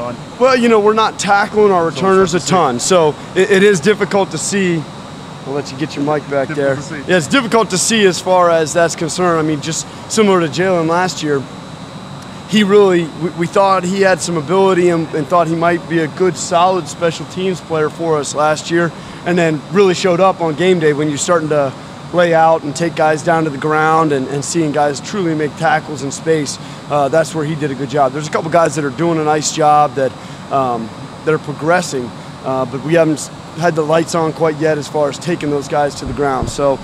on? Well, you know, we're not tackling our returners a ton, so it is difficult to see. I'll let you get your mic back there. Yeah, it's difficult to see as far as that's concerned. I mean, just similar to Jalen last year, he really, we thought he had some ability and thought he might be a good, solid special teams player for us last year, and then really showed up on game day when you're starting to lay out and take guys down to the ground and seeing guys truly make tackles in space. That's where he did a good job. There's a couple guys that are doing a nice job that are progressing, but we haven't had the lights on quite yet as far as taking those guys to the ground. So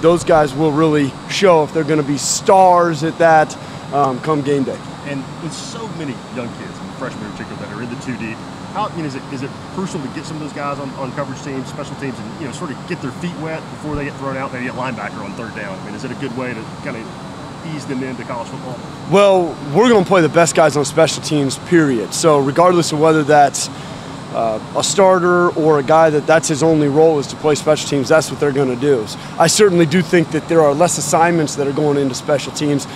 those guys will really show if they're going to be stars at that come game day. And with so many young kids, and freshmen in particular, that are in the 2 deep, how, you know, is it crucial to get some of those guys on coverage teams, special teams, and, you know, sort of get their feet wet before they get thrown out, maybe at linebacker on 3rd down? I mean, is it a good way to kind of ease them into college football? Well, we're going to play the best guys on special teams, period. So regardless of whether that's a starter or a guy that's his only role is to play special teams, that's what they're going to do. I certainly do think that there are less assignments that are going into special teams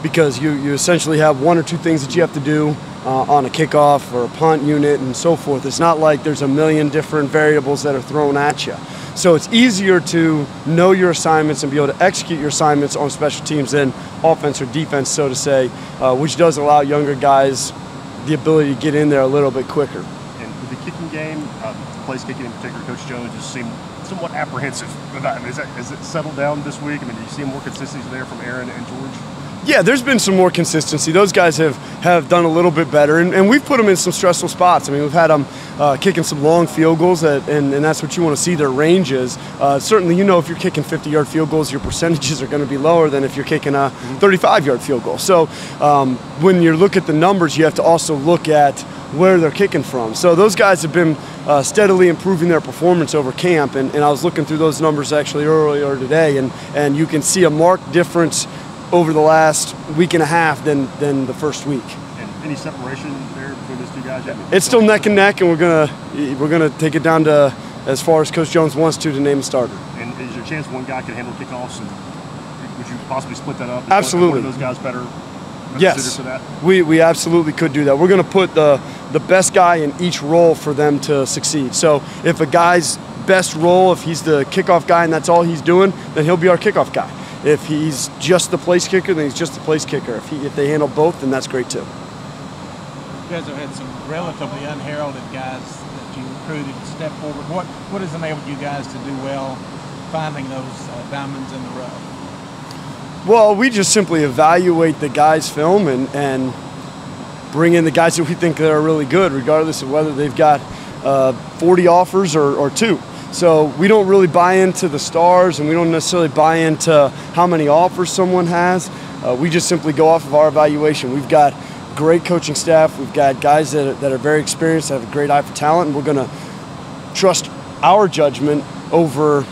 because you essentially have 1 or 2 things that you have to do on a kickoff or a punt unit and so forth. It's not like there's a million different variables that are thrown at you. So it's easier to know your assignments and be able to execute your assignments on special teams than offense or defense, so to say, which does allow younger guys the ability to get in there a little bit quicker. The kicking game, place kicking in particular, Coach Jones just seemed somewhat apprehensive about it. Is it settled down this week? I mean, do you see more consistency there from Aaron and George? Yeah, there's been some more consistency. Those guys have done a little bit better, and we've put them in some stressful spots. I mean, we've had them kicking some long field goals, and that's what you want to see their ranges. Certainly, you know, if you're kicking 50-yard field goals, your percentages are going to be lower than if you're kicking a 35-yard field goal. So when you look at the numbers, you have to also look at where they're kicking from. So those guys have been steadily improving their performance over camp, and I was looking through those numbers actually earlier today, and you can see a marked difference over the last week and a half than the first week. And any separation there between those 2 guys? It's still neck and neck, and we're gonna take it down to as far as Coach Jones wants to name a starter. And is there a chance one guy can handle kickoffs, and would you possibly split that up? Absolutely. One of those guys better? Yes, for that? we absolutely could do that. We're going to put the best guy in each role for them to succeed. So if a guy's best role, if he's the kickoff guy and that's all he's doing, then he'll be our kickoff guy. If he's just the place kicker, then he's just the place kicker. If they handle both, then that's great too. You guys have had some relatively unheralded guys that you recruited to step forward. What has enabled you guys to do well finding those diamonds in the rough? Well, we just simply evaluate the guys' film and bring in the guys that we think that are really good, regardless of whether they've got 40 offers or 2. So we don't really buy into the stars, and we don't necessarily buy into how many offers someone has. We just simply go off of our evaluation. We've got great coaching staff. We've got guys that are very experienced, that have a great eye for talent, and we're going to trust our judgment over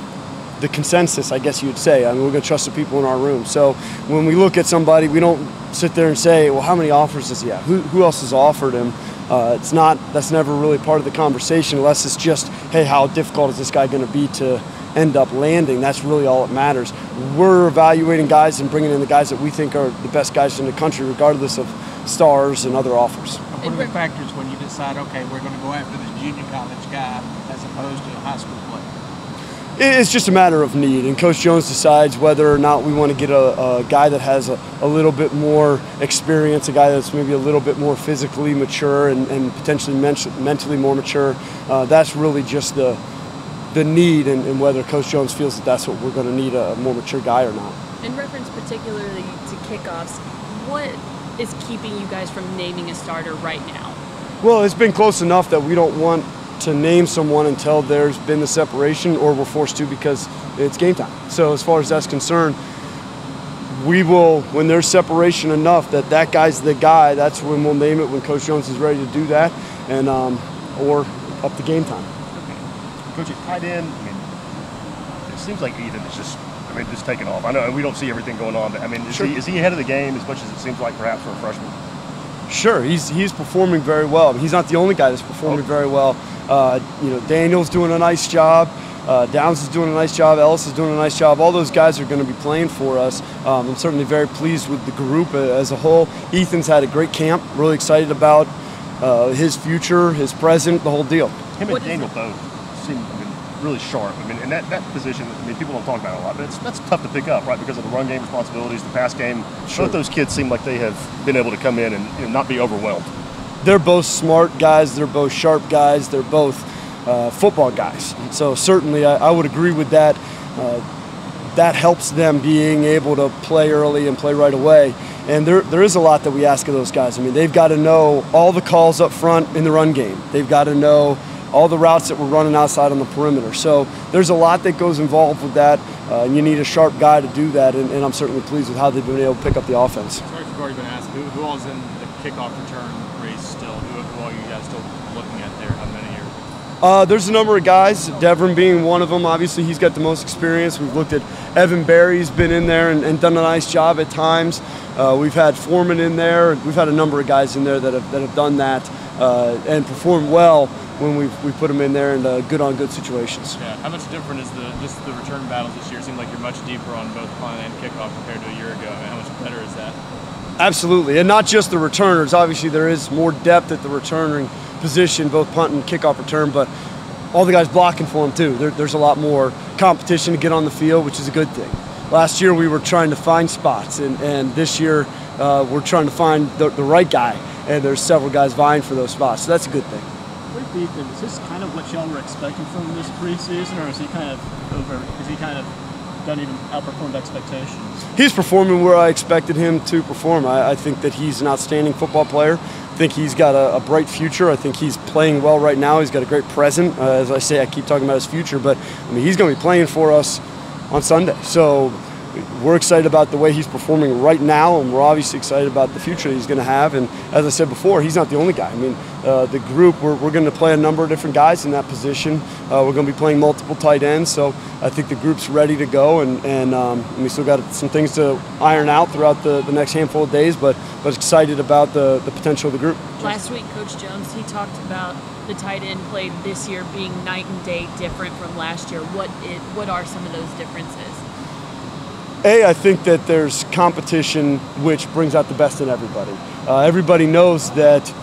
the consensus, I guess you'd say. I mean, we're going to trust the people in our room. So when we look at somebody, we don't sit there and say, well, how many offers does he have? Who else has offered him? That's never really part of the conversation, unless it's just, hey, how difficult is this guy going to be to end up landing? That's really all that matters. We're evaluating guys and bringing in the guys that we think are the best guys in the country, regardless of stars and other offers. What are the factors when you decide, okay, we're going to go after this junior college guy as opposed to a high school player? It's just a matter of need, and Coach Jones decides whether or not we want to get a guy that has a little bit more experience, a guy that's maybe a little bit more physically mature and potentially mentally more mature. That's really just the need, and whether Coach Jones feels that that's what we're going to need, a more mature guy or not. In reference particularly to kickoffs, what is keeping you guys from naming a starter right now? Well, it's been close enough that we don't want to name someone until there's been the separation, or we're forced to because it's game time. So as far as that's concerned, we will, when there's separation enough that guy's the guy, that's when we'll name it, when Coach Jones is ready to do that, and or up to game time. Okay. Coach, at tight end, I mean, it seems like Ethan is just taking off. I know we don't see everything going on, but I mean, is he ahead of the game as much as it seems like perhaps for a freshman? Sure, he's performing very well. I mean, he's not the only guy that's performing very well. You know, Daniel's doing a nice job. Downs is doing a nice job. Ellis is doing a nice job. All those guys are going to be playing for us. I'm certainly very pleased with the group as a whole. Ethan's had a great camp. Really excited about his future, his present, the whole deal. Him What and is Daniel it? both seem really sharp. I mean, and that position, I mean, people don't talk about it a lot, but that's tough to pick up, right? Because of the run game responsibilities, the pass game. Sure. Both those kids seem like they have been able to come in and not be overwhelmed. They're both smart guys. They're both sharp guys. They're both football guys. So certainly I would agree with that. That helps them being able to play early and play right away. And there is a lot that we ask of those guys. I mean, they've got to know all the calls up front in the run game. They've got to know all the routes that we're running outside on the perimeter. So there's a lot that goes involved with that. And you need a sharp guy to do that. And I'm certainly pleased with how they've been able to pick up the offense. Sorry if you've already been asked, who all is in the kickoff return race still? Who all you guys still looking at there? How many are? There's a number of guys, Devin being one of them. Obviously, he's got the most experience. We've looked at Evan Berry's been in there and done a nice job at times. We've had Foreman in there. We've had a number of guys in there that have done that and performed well when we put them in there in good-on-good situations. Yeah. How much different is just the return battles this year? It seems like you're much deeper on both punt and kickoff compared to a year ago. I mean, how much better is that? Absolutely, and not just the returners. Obviously, there is more depth at the returning position, both punt and kickoff return, but all the guys blocking for them too. There's a lot more competition to get on the field, which is a good thing. Last year we were trying to find spots, and this year we're trying to find the right guy, and there's several guys vying for those spots, so that's a good thing. What do you think? Is this kind of what y'all were expecting from him this preseason, or is he kind of done even outperformed expectations? He's performing where I expected him to perform. I think that he's an outstanding football player. I think he's got a bright future. I think he's playing well right now. He's got a great present. As I say, I keep talking about his future, but I mean, he's going to be playing for us on Sunday. So we're excited about the way he's performing right now, and we're obviously excited about the future he's going to have. And as I said before, he's not the only guy. I mean, the group, we're going to play a number of different guys in that position. We're going to be playing multiple tight ends, so I think the group's ready to go, and we still got some things to iron out throughout the next handful of days, but excited about the potential of the group. Last week, Coach Jones, he talked about the tight end play this year being night and day different from last year. What are some of those differences? I think that there's competition which brings out the best in everybody. Everybody knows that,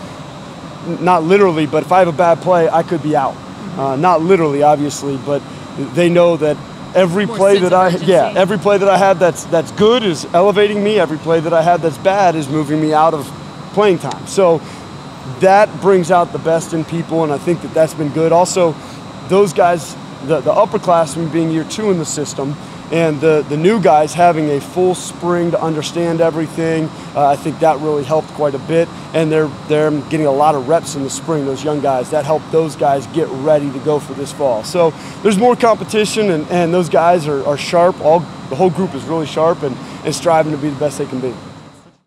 not literally, but if I have a bad play, I could be out. Not literally, obviously, but they know that every More play sense that of I urgency. every play that I have that's good is elevating me. Every play that I have that's bad is moving me out of playing time. So that brings out the best in people, and I think that that's been good. Also, those guys, the upperclassmen being year 2 in the system, and the new guys having a full spring to understand everything, I think that really helped quite a bit. And they're getting a lot of reps in the spring, those young guys. That helped those guys get ready to go for this fall. So there's more competition, and those guys are sharp. The whole group is really sharp and striving to be the best they can be.